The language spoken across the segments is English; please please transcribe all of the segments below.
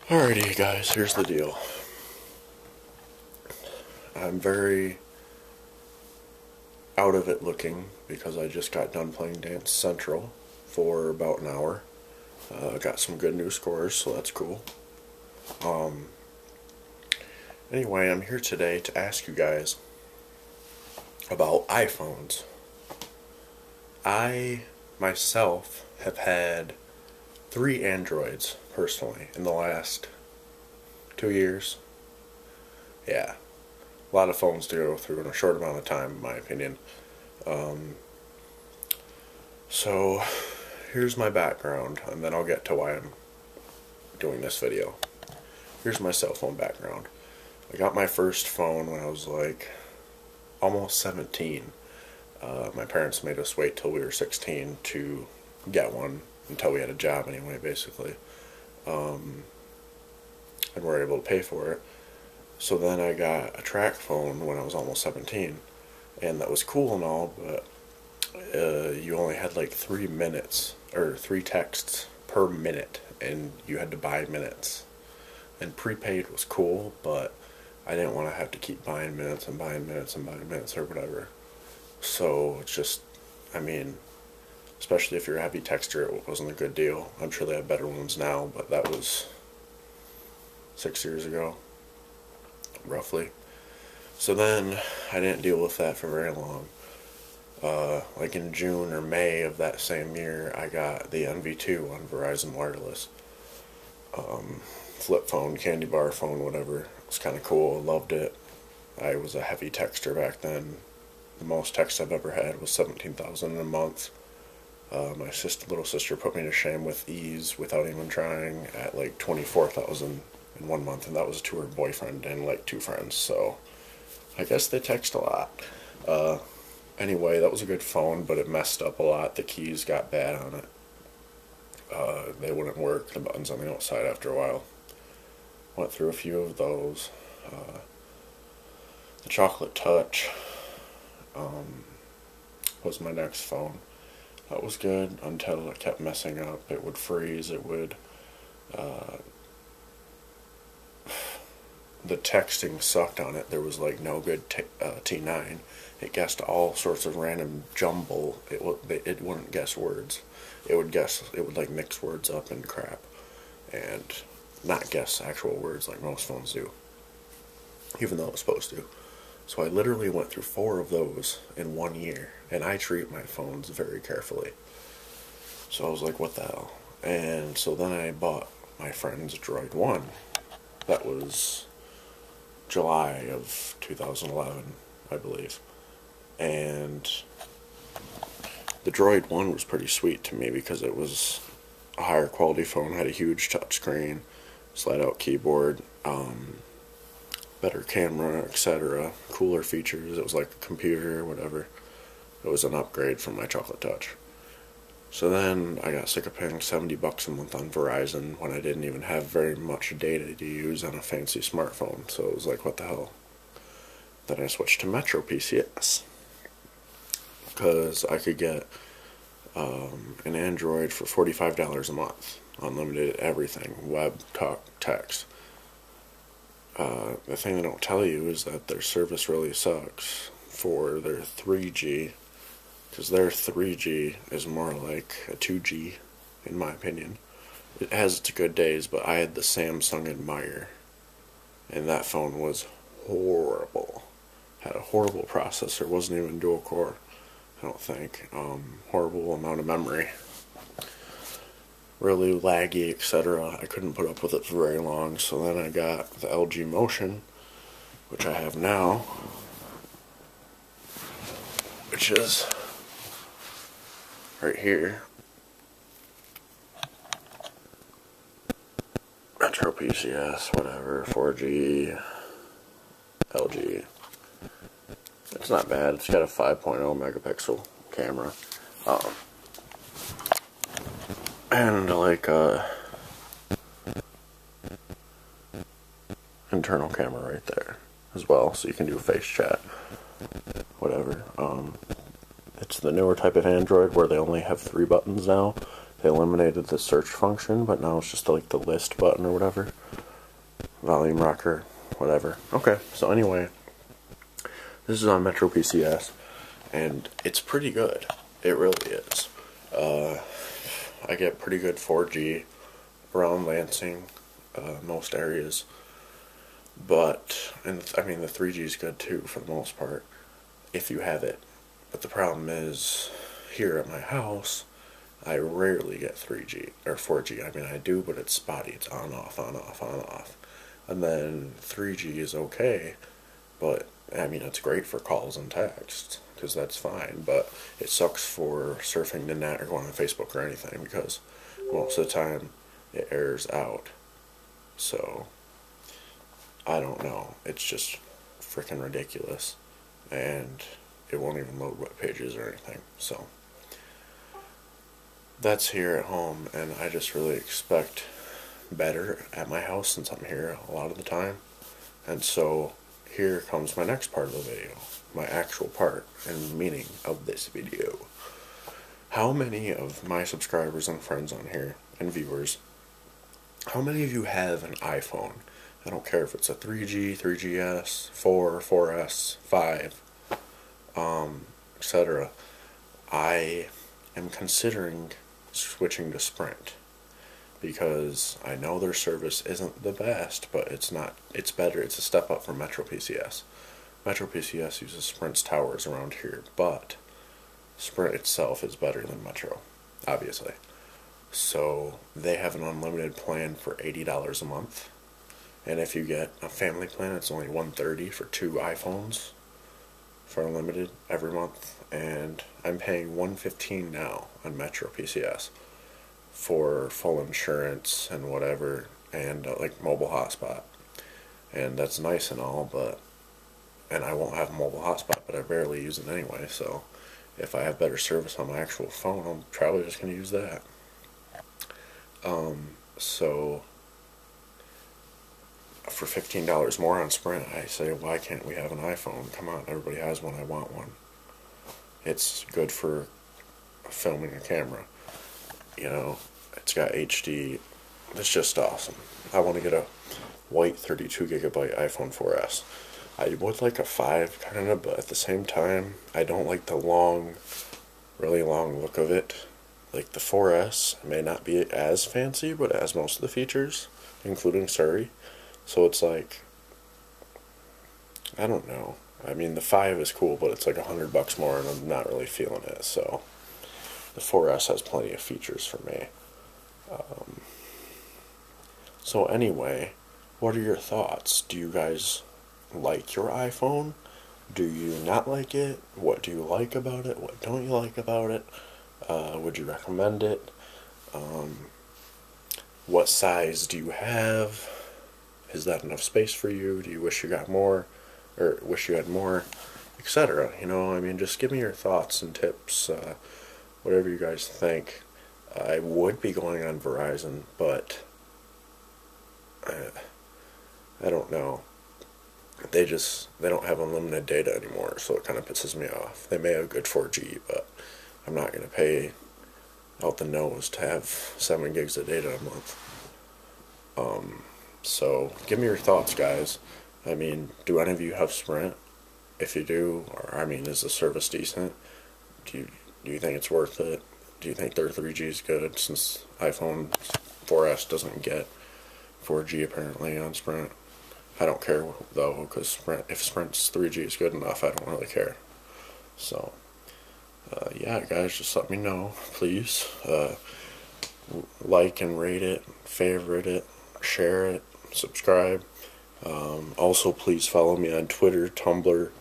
Alrighty guys, here's the deal. I'm very out of it looking because I just got done playing Dance Central for about an hour. Got some good new scores, so that's cool. Anyway, I'm here today to ask you guys about iPhones. I myself have had 3 Androids personally in the last 2 years. Yeah, a lot of phones to go through in a short amount of time, in my opinion. So here's my background, and then I'll get to why I'm doing this video. Here's my cell phone background. I got my first phone when I was like almost 17. My parents made us wait till we were 16 to get one, until we had a job anyway, basically. And were able to pay for it. So then I got a track phone when I was almost 17, and that was cool and all, but you only had like 3 minutes, or 3 texts per minute, and you had to buy minutes. And prepaid was cool, but I didn't want to have to keep buying minutes and buying minutes and buying minutes or whatever. So it's just, I mean, especially if you're a heavy texter, it wasn't a good deal. I'm sure they have better ones now, but that was 6 years ago, roughly. So then I didn't deal with that for very long. Like in June or May of that same year, I got the NV2 on Verizon Wireless. Flip phone, candy bar phone, whatever. It was kind of cool. Loved it. I was a heavy texter back then. The most text I've ever had was 17,000 in a month. My little sister put me to shame with ease without even trying at like 24,000 in 1 month, and that was to her boyfriend and like 2 friends. So I guess they text a lot. Anyway, that was a good phone, but it messed up a lot. The keys got bad on it. They wouldn't work, the buttons on the outside, after a while. Went through a few of those. The Chocolate Touch was my next phone. That was good until it kept messing up. It would freeze. It would... the texting sucked on it. There was like no good T9. It guessed all sorts of random jumble. It wouldn't guess words. It would like mix words up and crap, and not guess actual words like most phones do, even though it was supposed to. So I literally went through 4 of those in 1 year, and I treat my phones very carefully. So I was like, what the hell? And so then I bought my friend's Droid 1. That was July of 2011, I believe. And the Droid 1 was pretty sweet to me because it was a higher quality phone, had a huge touchscreen, slide out keyboard, better camera, etc., cooler features. It was like a computer or whatever. It was an upgrade from my Chocolate Touch. So then I got sick of paying $70 a month on Verizon when I didn't even have very much data to use on a fancy smartphone. So it was like, what the hell? Then I switched to Metro PCS because I could get an Android for $45 a month, unlimited everything, web, talk, text. The thing they don't tell you is that their service really sucks for their 3G, because their 3G is more like a 2G, in my opinion. It has its good days, but I had the Samsung Admire, and that phone was horrible. Had a horrible processor, wasn't even dual core, I don't think. Horrible amount of memory. Really laggy, etc. I couldn't put up with it for very long, so then I got the LG Motion, which I have now, which is right here. Metro PCS, whatever, 4G, LG. It's not bad. It's got a 5.0 megapixel camera. And like internal camera right there as well, so you can do face chat, whatever. It's the newer type of Android where they only have 3 buttons now. They eliminated the search function, but now it's just like the list button or whatever. volume rocker, whatever. Okay, so anyway, this is on Metro PCS, and it's pretty good. It really is. I get pretty good 4G around Lansing, most areas. But, and I mean, the 3G is good too for the most part, if you have it. But the problem is, here at my house, I rarely get 3G, or 4G. I mean, I do, but it's spotty. It's on, off, on, off, on, off. And then 3G is okay, but, I mean, it's great for calls and texts, because that's fine. But it sucks for surfing the net or going on Facebook or anything, because most of the time it errors out. So I don't know. It's just freaking ridiculous. And it won't even load web pages or anything. So that's here at home, and I just really expect better at my house since I'm here a lot of the time. And so here comes my next part of the video, my actual part and meaning of this video. How many of my subscribers and friends on here and viewers, how many of you have an iPhone? I don't care if it's a 3G, 3GS, 4, 4S, 5, etc. I am considering switching to Sprint because I know their service isn't the best, but it's better. It's a step up from Metro PCS. Metro PCS uses Sprint's towers around here, but Sprint itself is better than Metro, obviously. So they have an unlimited plan for $80 a month. And if you get a family plan, it's only $130 for 2 iPhones for unlimited every month. And I'm paying $115 now on Metro PCS for full insurance and whatever, and like mobile hotspot. And that's nice and all, but, and I won't have a mobile hotspot, but I barely use it anyway. So if I have better service on my actual phone, I'm probably just going to use that. So for $15 more on Sprint, I say, why can't we have an iPhone? Come on, everybody has one, I want one. It's good for filming a camera. You know, it's got HD. It's just awesome. I want to get a white 32 gigabyte iPhone 4S. I would like a 5 kind of, but at the same time, I don't like the long, really long look of it. Like the 4S may not be as fancy, but it has most of the features, including Surrey. So it's like, I don't know. I mean, the 5 is cool, but it's like $100 more, and I'm not really feeling it. So the 4S has plenty of features for me. So anyway, what are your thoughts? Do you guys like your iPhone? Do you not like it? What do you like about it? What don't you like about it? Would you recommend it? What size do you have? Is that enough space for you? Do you wish you got more? Or wish you had more? Etc. You know, I mean, just give me your thoughts and tips. Whatever you guys think. I would be going on Verizon, but I don't know. They don't have unlimited data anymore, so it kind of pisses me off. They may have good 4G, but I'm not going to pay out the nose to have 7 gigs of data a month. So give me your thoughts, guys. I mean, do any of you have Sprint? If you do, or I mean, is the service decent? Do you think it's worth it? Do you think their 3G is good, since iPhone 4S doesn't get 4G apparently on Sprint? I don't care though, because if Sprint's 3G is good enough, I don't really care. So yeah, guys, just let me know, please. Like and rate it, favorite it, share it, subscribe. Also, please follow me on Twitter, Tumblr,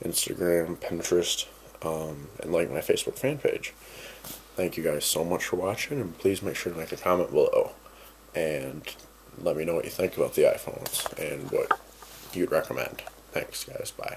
Instagram, Pinterest, and like my Facebook fan page. Thank you guys so much for watching, and please make sure to make a comment below and let me know what you think about the iPhones and what you'd recommend. Thanks, guys. Bye.